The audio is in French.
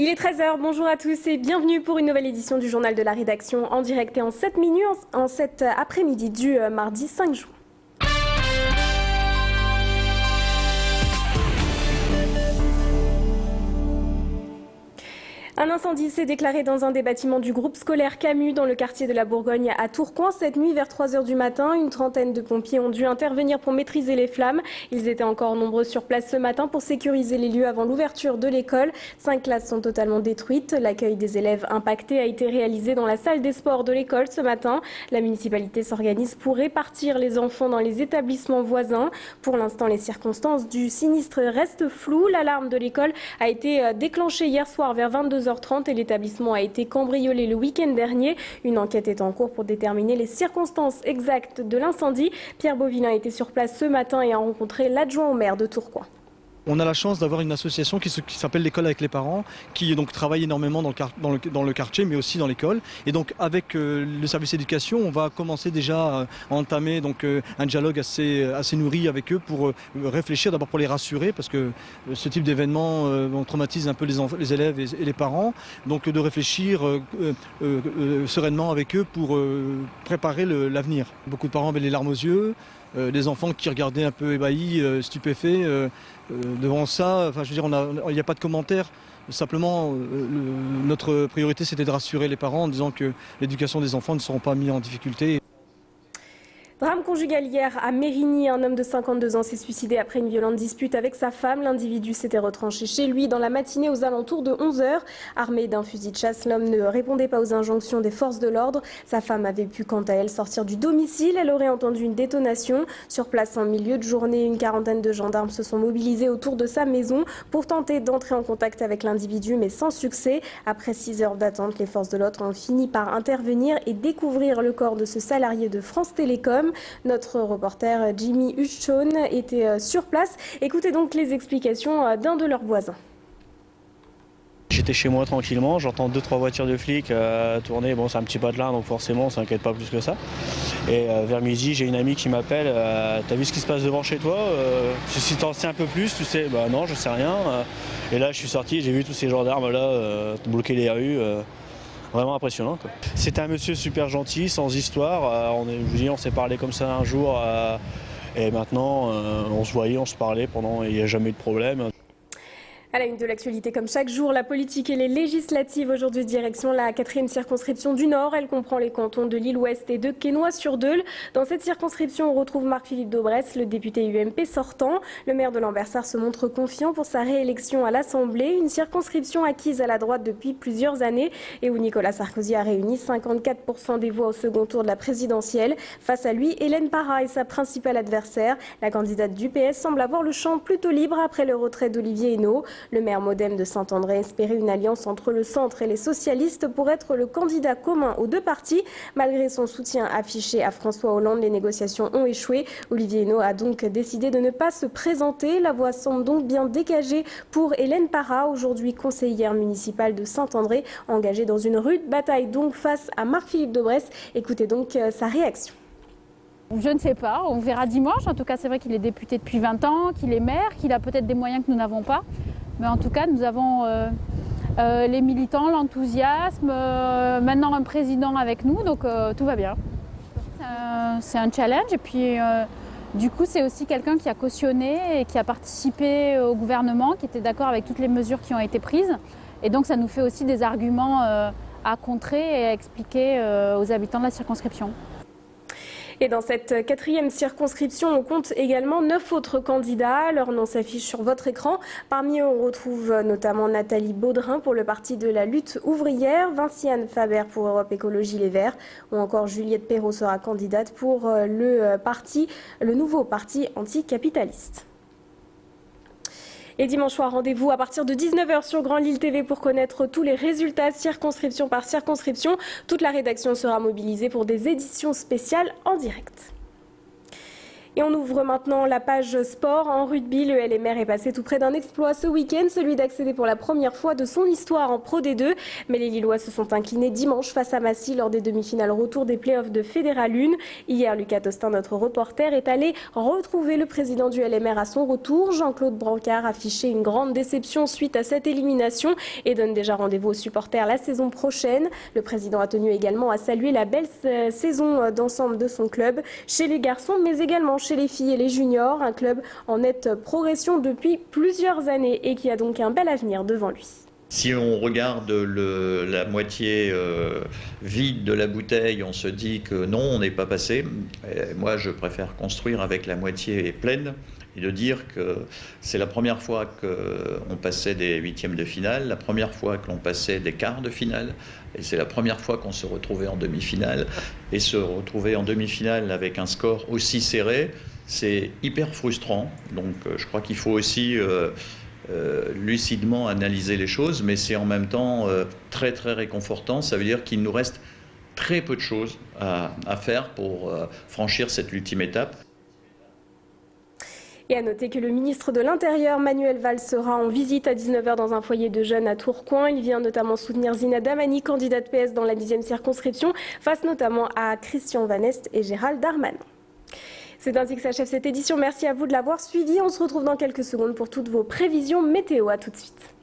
Il est 13 h, bonjour à tous et bienvenue pour une nouvelle édition du Journal de la Rédaction en direct et en 7 minutes en cet après-midi du mardi 5 juin. Un incendie s'est déclaré dans un des bâtiments du groupe scolaire Camus dans le quartier de la Bourgogne à Tourcoing. Cette nuit, vers 3 h du matin, une trentaine de pompiers ont dû intervenir pour maîtriser les flammes. Ils étaient encore nombreux sur place ce matin pour sécuriser les lieux avant l'ouverture de l'école. 5 classes sont totalement détruites. L'accueil des élèves impactés a été réalisé dans la salle des sports de l'école ce matin. La municipalité s'organise pour répartir les enfants dans les établissements voisins. Pour l'instant, les circonstances du sinistre restent floues. L'alarme de l'école a été déclenchée hier soir vers 22h30 et l'établissement a été cambriolé le week-end dernier. Une enquête est en cours pour déterminer les circonstances exactes de l'incendie. Pierre Beauvillain était sur place ce matin et a rencontré l'adjoint au maire de Tourcoing. On a la chance d'avoir une association qui s'appelle l'école avec les parents, qui donc travaille énormément dans le quartier, mais aussi dans l'école. Et donc avec le service éducation, on va commencer déjà à entamer donc un dialogue assez nourri avec eux pour réfléchir, d'abord pour les rassurer, parce que ce type d'événement on traumatise un peu les élèves et les parents. Donc de réfléchir sereinement avec eux pour préparer l'avenir. Beaucoup de parents avaient les larmes aux yeux. Des enfants qui regardaient un peu ébahis, stupéfaits devant ça. Enfin, je veux dire, il n'y a pas de commentaire. Simplement, notre priorité, c'était de rassurer les parents en disant que l'éducation des enfants ne seront pas mis en difficulté. Drame conjugal hier à Mérigny, un homme de 52 ans s'est suicidé après une violente dispute avec sa femme. L'individu s'était retranché chez lui dans la matinée aux alentours de 11 h. Armé d'un fusil de chasse, l'homme ne répondait pas aux injonctions des forces de l'ordre. Sa femme avait pu quant à elle sortir du domicile. Elle aurait entendu une détonation. Sur place en milieu de journée, une quarantaine de gendarmes se sont mobilisés autour de sa maison pour tenter d'entrer en contact avec l'individu, mais sans succès. Après 6 heures d'attente, les forces de l'ordre ont fini par intervenir et découvrir le corps de ce salarié de France Télécom. Notre reporter Jimmy Huchon était sur place. Écoutez donc les explications d'un de leurs voisins. J'étais chez moi tranquillement, j'entends 2-3 voitures de flics tourner. Bon, c'est un petit pas de là, donc forcément on s'inquiète pas plus que ça. Et vers midi, j'ai une amie qui m'appelle. T'as vu ce qui se passe devant chez toi? Si t'en sais un peu plus, tu sais, bah non, je sais rien. Et là, je suis sorti, j'ai vu tous ces gendarmes là bloquer les rues. Vraiment impressionnant, quoi. C'était un monsieur super gentil, sans histoire. On s'est parlé comme ça un jour et maintenant on se voyait, on se parlait pendant, il n'y a jamais eu de problème. À la une de l'actualité, comme chaque jour, la politique et les législatives. Aujourd'hui, direction la 4e circonscription du Nord. Elle comprend les cantons de Lille-Ouest et de Quesnoy-sur-Deûle. Dans cette circonscription, on retrouve Marc-Philippe Daubresse, le député UMP sortant. Le maire de Lambersart se montre confiant pour sa réélection à l'Assemblée. Une circonscription acquise à la droite depuis plusieurs années et où Nicolas Sarkozy a réuni 54% des voix au second tour de la présidentielle. Face à lui, Hélène Parra est sa principale adversaire. La candidate du PS semble avoir le champ plutôt libre après le retrait d'Olivier Henno. Le maire modem de Saint-André espérait une alliance entre le centre et les socialistes pour être le candidat commun aux deux partis. Malgré son soutien affiché à François Hollande, les négociations ont échoué. Olivier Henno a donc décidé de ne pas se présenter. La voie semble donc bien dégagée pour Hélène Parra, aujourd'hui conseillère municipale de Saint-André, engagée dans une rude bataille donc face à Marc-Philippe Daubresse. Écoutez donc sa réaction. Je ne sais pas, on verra dimanche. En tout cas, c'est vrai qu'il est député depuis 20 ans, qu'il est maire, qu'il a peut-être des moyens que nous n'avons pas. Mais en tout cas, nous avons les militants, l'enthousiasme, maintenant un président avec nous, donc tout va bien. C'est un challenge et puis du coup, c'est aussi quelqu'un qui a cautionné et qui a participé au gouvernement, qui était d'accord avec toutes les mesures qui ont été prises. Et donc, ça nous fait aussi des arguments à contrer et à expliquer aux habitants de la circonscription. Et dans cette 4e circonscription, on compte également 9 autres candidats. Leur nom s'affiche sur votre écran. Parmi eux, on retrouve notamment Nathalie Baudrin pour le Parti de la lutte ouvrière, Vinciane Faber pour Europe Écologie Les Verts, ou encore Juliette Perrault sera candidate pour le nouveau parti anticapitaliste. Et dimanche soir, rendez-vous à partir de 19 h sur Grand Lille TV pour connaître tous les résultats circonscription par circonscription. Toute la rédaction sera mobilisée pour des éditions spéciales en direct. Et on ouvre maintenant la page sport. En rugby, le LMR est passé tout près d'un exploit ce week-end, celui d'accéder pour la première fois de son histoire en Pro D2. Mais les Lillois se sont inclinés dimanche face à Massy lors des demi-finales retour des playoffs de Fédéral 1. Hier, Lucas Tostin, notre reporter, est allé retrouver le président du LMR à son retour. Jean-Claude Brancard affichait une grande déception suite à cette élimination et donne déjà rendez-vous aux supporters la saison prochaine. Le président a tenu également à saluer la belle saison d'ensemble de son club, chez les garçons mais également chez les filles et les juniors, un club en nette progression depuis plusieurs années et qui a donc un bel avenir devant lui. Si on regarde la moitié vide de la bouteille, on se dit que non, on n'est pas passé. Et moi, je préfère construire avec la moitié pleine et de dire que c'est la première fois qu'on passait des huitièmes de finale, la première fois que l'on passait des quarts de finale, et c'est la première fois qu'on se retrouvait en demi-finale. Et se retrouver en demi-finale avec un score aussi serré, c'est hyper frustrant. Donc je crois qu'il faut aussi lucidement analyser les choses, mais c'est en même temps très très réconfortant. Ça veut dire qu'il nous reste très peu de choses à faire pour franchir cette ultime étape. Et à noter que le ministre de l'Intérieur, Manuel Valls, sera en visite à 19h dans un foyer de jeunes à Tourcoing. Il vient notamment soutenir Zina Damani, candidate PS dans la 10e circonscription, face notamment à Christian Van Est et Gérald Darmanin. C'est ainsi que s'achève cette édition. Merci à vous de l'avoir suivi. On se retrouve dans quelques secondes pour toutes vos prévisions météo. À tout de suite.